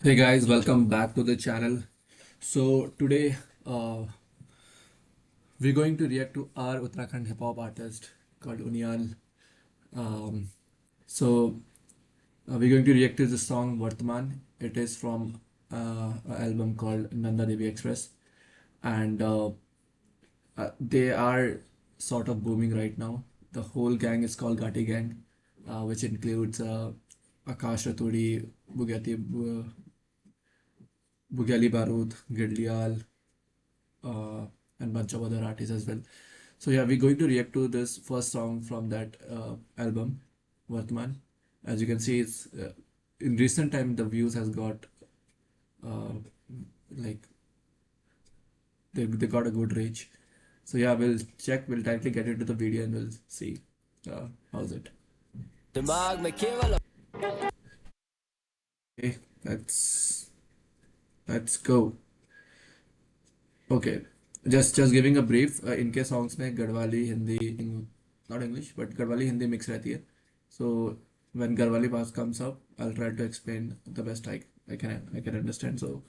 Hey guys, welcome back to the channel. So today we're going to react to our Uttarakhand hip hop artist called Unial. Um, we're going to react to the song Vartman. It is from an album called Nanda Devi Express, and they are sort of booming right now. The whole gang is called Gati Gang, which includes Akash Raturi, Bugali Barud, Gidlial, uh, and bunch of other artists as well. So yeah, we're going to react to this first song from that album, Vartman. As you can see, it's in recent time the views has got uh, like they got a good reach. So yeah, we'll check. We'll directly get into the video and we'll see how's it. दिमाग में केवल Okay, let's go. Okay, just giving a brief. इनके songs में Garhwali Hindi not English but Garhwali Hindi mix रहती है. So when Garhwali part comes up, I'll try to explain the best I can understand. So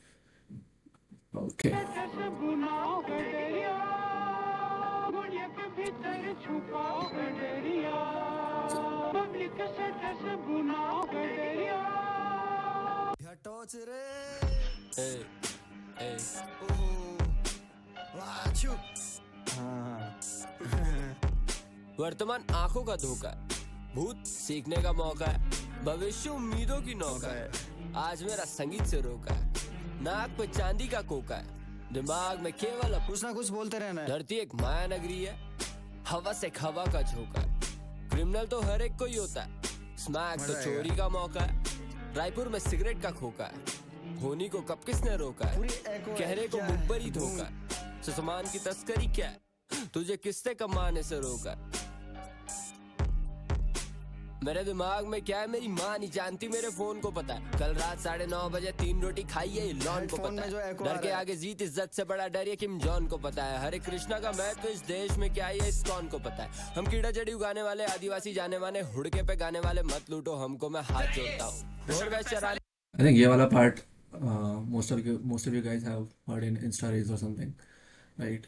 okay. Torch रे ए, ए, वाचू वर्तमान आंखों का धोखा है, भूत सीखने का मौका है, भविष्य उम्मीदों की नौका है। आज मेरा संगीत से रोका है, नाक पे चांदी का कोका है, दिमाग में केवल कुछ ना कुछ बोलते रहना है। धरती एक माया नगरी है, हवा से हवा का झोंका है। क्रिमिनल तो हर एक कोई होता है, स्मैक तो चोरी का मौका है। रायपुर में सिगरेट का खोका है, होनी को कब किसने रोका है, कहरे को मुखबरी धोखा है। सामान की तस्करी क्या है, तुझे किसने कमाने से रोका है। मेरे दिमाग में क्या है मेरी माँ नहीं जानती, मेरे फोन को पता है। कल रात 9:30 बजे 3 रोटी खाई है, लॉन को पता है। डर के आगे जीत इज्जत से बड़ा डर ये किम जॉन को पता है। हरे कृष्णा का महत्व इस देश में क्या है इस कौन को पता है। हम कीड़ा जड़ी उगाने वाले आदिवासी जाने माने, हुड़के पे गाने वाले मत लूटो हमको, मैं हाथ जोड़ता हूँ। I think ये वाला part most of you guys have heard in Insta Reels or something, right?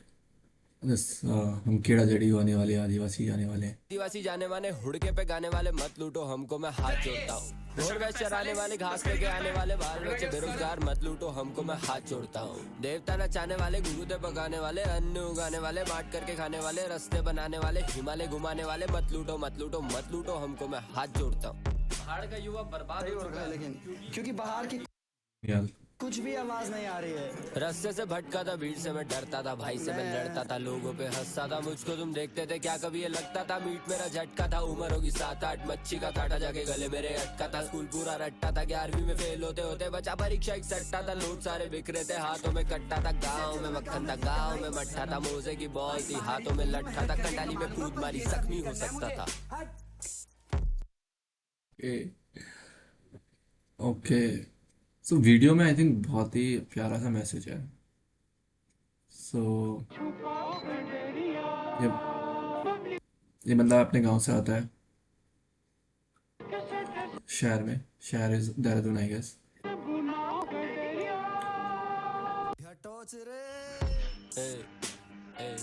This हम कीड़ा जड़ी होने वाले आदिवासी जाने वाले. आदिवासी जाने माने, हुड़के पे गाने वाले मत लूटो हमको, मैं हाथ जोड़ता हूँ। ढोर भैंस चराने वाले, घास लेके आने वाले, बाल बच्चे बेरोजगार मत लूटो हमको, मैं हाथ जोड़ता हूँ। देवता नचाने वाले, गुरुदे पकाने वाले, अन्न उगाने वाले, बांट करके खाने वाले, रास्ते बनाने वाले, हिमालय घुमाने वाले, मत लूटो मत लूटो मत लूटो हमको, मैं हाथ जोड़ता हूँ। पहाड़ का युवा बर्बाद हो चुका है, लेकिन क्योंकि बाहर की Yeah. कुछ भी आवाज नहीं आ रही है। रास्ते से भटका था, भीड़ से मैं डरता था, भाई से मैं लड़ता था, लोगों पे हंसता था, मुझको तुम देखते थे क्या कभी ये लगता था मीट मेरा झटका था। उम्र होगी 7-8, मच्छी का काटा जाके गले मेरे अटका था। स्कूल पूरा रट्टा था, 11वीं में फेल होते होते बचा परीक्षा एक सट्टा था। नोट सारे बिखरे थे, हाथों में कट्टा था, गाँव में मक्खन था, गाँव में मट्ठा था, मोजे की बॉल थी, हाथों में लट्ठा था, कंडाली में कूद मारी जख्मी हो सकता था। Okay. So वीडियो में आई थिंक बहुत ही प्यारा सा मैसेज है. So ये ये बंदा अपने गांव से आता है, शहर में. शहर is Dehradun I guess. Torch रे ए, ए,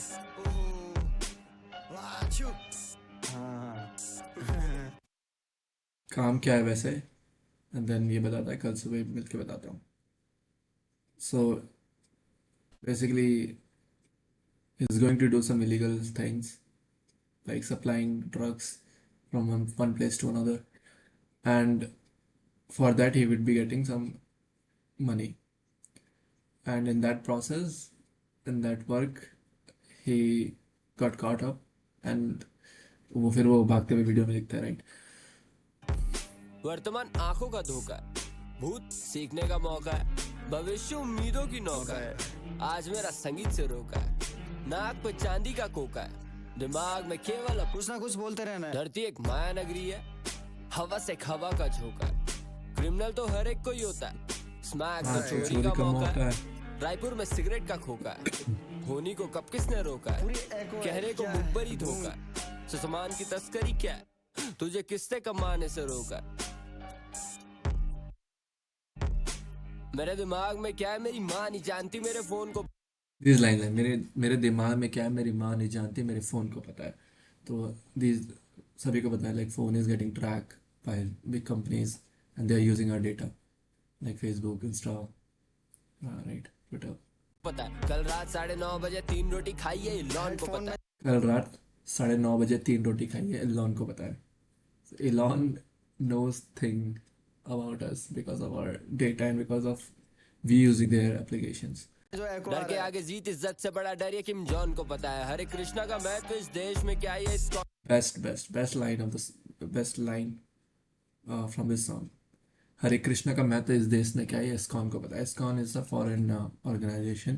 वाचू काम क्या है वैसे, एंड देन ये बताता है, कल सुबह मिल के बताता हूँ. So basically he's going to do some illegal things like supplying drugs from one place to another, and for that he would be getting some money, and in that process, in that work, he got caught up, and वो फिर वो भागते हुए video में दिखता है, right. वर्तमान आंखों का धोखा है, भूत सीखने का मौका है, भविष्य उम्मीदों की नौका है। आज मेरा संगीत से रोका है, नाक पे चांदी का कोका है, दिमाग में केवल कुछ ना कुछ बोलते रहना है। धरती एक माया नगरी है, हवा से हवा का झोंका है। क्रिमिनल तो हर एक कोई होता है, स्मैक तो चोरी का मौका है। रायपुर में सिगरेट का खोका है, होनी को कब किसने रोका है, कहरे को मुखबरी धोखा है। सामान की तस्करी क्या है, तुझे किसने कमाने से रोका है। मेरे दिमाग में क्या है मेरी माँ नहीं जानती मेरे फोन को दिस लाइन है, मेरे मेरे दिमाग में क्या है मेरी माँ नहीं जानती, मेरे फ़ोन को पता है। तो दिस सभी को पता है, like phone is getting track by big companies and they are using our data, like Facebook, Insta, right, Twitter. पता है। कल रात 9:30 बजे 3 रोटी खाई है इलॉन को पता है। कल रात 9:30 बजे 3 रोटी खाई है, एलॉन को पता है। Elon knows thing about us because of our data and because of we using their applications. जो एको डर आ के रहा है। आगे जीत इज्जत से बड़ा डर ये किम जॉन को पता है। हरे कृष्णा का महत्व इस देश में क्या है ये इसको Best line of this, best line from this song. हरे कृष्णा का महत्व इस देश में क्या है, इस्कॉन को पता है। ISKCON is a foreign organization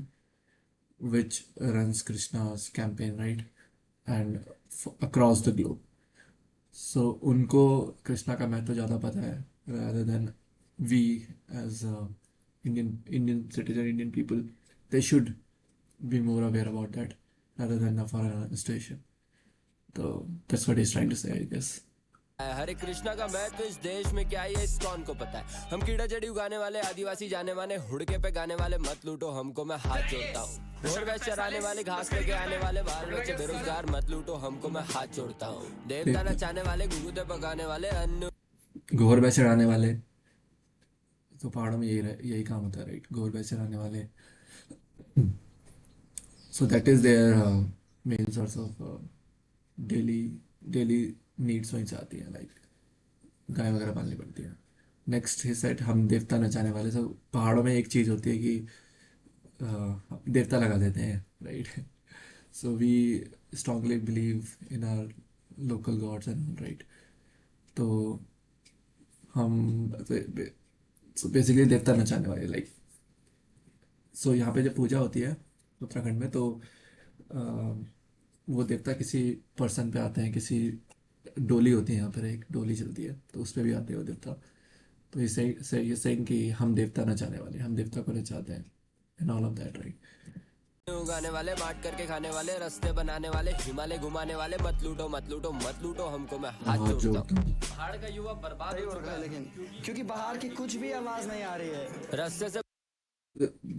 which runs Krishna's campaign, right? And across the globe. So उनको कृष्णा का महत्व ज़्यादा पता है rather than we as Indian citizen, Indian people. They should be more aware about that rather than the foreign administration. So that's what he's trying to say, I guess. है। हरे कृष्णा का महत्व इस देश में क्या है ये इस्कॉन को पता है। हम कीड़ा जड़ी उगाने वाले आदिवासी जाने माने हुड़के पे गाने वाले मत लूटो हमको मैं हाथ जोड़ता हूँ। घोड़ भैंस चराने वाले घास लेके आने वाले बाल बच्चे बेरोजगार मत लूटो हमको मैं हाथ जोड़ता हूँ। देवता नचाने वाले गुगुते पकाने वाले अन्न घोर भैंस चराने वाले, तो पहाड़ों में यही काम होता है, राइट? घोर भैंस चराने वाले, so that is their main source of daily needs वहीं से आती है, लाइक गाय वगैरह पालनी पड़ती है। नेक्स्ट ही सेट, हम देवता नचाने वाले। सब पहाड़ों में एक चीज़ होती है कि देवता लगा देते हैं, right? So we strongly believe in our local gods and, right? तो हम बेसिकली देवता नचाने वाले, लाइक सो यहाँ पे जब पूजा होती है उत्तराखंड में, तो अ, वो देवता किसी पर्सन पे आते हैं, किसी डोली होती है, यहाँ पर एक डोली चलती है, तो उस पर भी आते हैं वो देवता। तो ये सेइंग कि हम देवता नचाने वाले, हम देवता को नचाते हैं, and all of that, right? उगाने वाले बांट करके खाने वाले रास्ते बनाने वाले हिमालय घुमाने वाले मत लूटो मत लूटो मत लूटो हमको मैं हाथ हाथ जोड़ता जोड़ता हूँ। हूँ। पहाड़ का युवा बर्बाद सही हो हो चुका रहा है है लेकिन क्योंकि बाहर की कुछ भी आवाज नहीं आ रही है। रास्ते से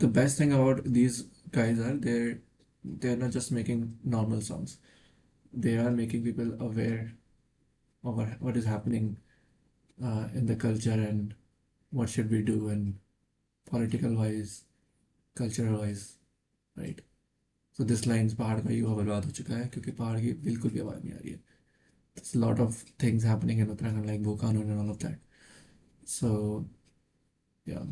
The best thing about these guys are they're not just making normal songs. They are making people aware of what is happening in the culture and what should we do and political wise, cultural wise, right? So this lines पहाड़ का युवा बर्बाद हो चुका है क्योंकि पहाड़ की बिल्कुल भी आवाज़ नहीं आ रही है. There's a lot of things happening in Uttarakhand like Bhukan and all of that. So yeah.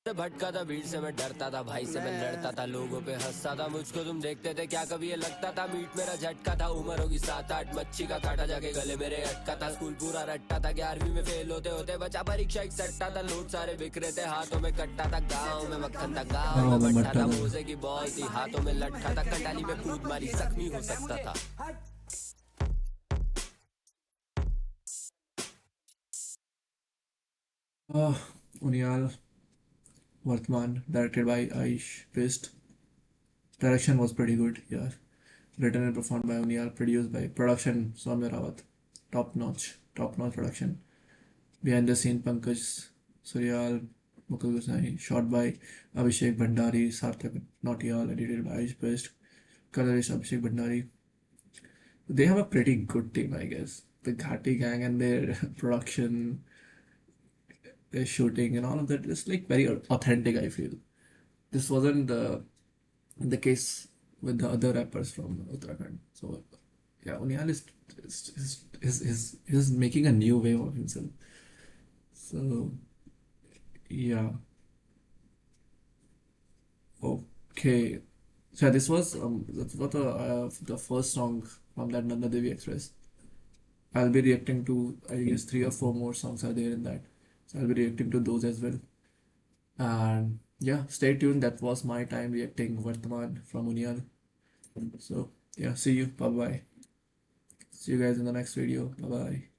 भटका था भीड़ से मैं डरता था भाई से मैं लड़ता था लोगों पे हंसता था मुझको तुम देखते थे क्या कभी ये लगता था मीट मेरा झटका था उम्र होगी 7-8 मच्छी का काटा जाके गले मेरे अटका था स्कूल पूरा रट्टा था 11वीं में फेल होते होते बचा परीक्षा एक सट्टा था नोट सारे बिखरे थे हाथों में कट्टा था गाँव में मक्खन था गाँव में मट्ठा था मोजे की बॉल थी हाथों में लट्ठा था कंडाली में कूद मारी जख्मी हो सकता था Unyal Vartman, directed by Aish Pist. Direction was pretty good, yeah. Written and performed by Unyal, produced by production Soumya Rawat. Top notch production. Behind the scene Pankaj Suryal, Mukul Gosai, shot by Abhishek Bhandari, Sarthak Nautiyal, edited by Aish Pist, colorist Abhishek Bhandari. They have a pretty good team, I guess. The Ghati gang and their production, their shooting and all of that is like very authentic, I feel. This wasn't the case with the other rappers from Uttarakhand. So yeah, Unyal is making a new wave of himself. So yeah, okay. So yeah, this was the first song from that Nanda Devi Express. I'll be reacting to, I guess, 3 or 4 more songs are there in that. So I'll be reacting to those as well. And yeah, stay tuned. That was my time reacting Vartaman from Unyal. So yeah, see you. Bye bye. See you guys in the next video. Bye bye.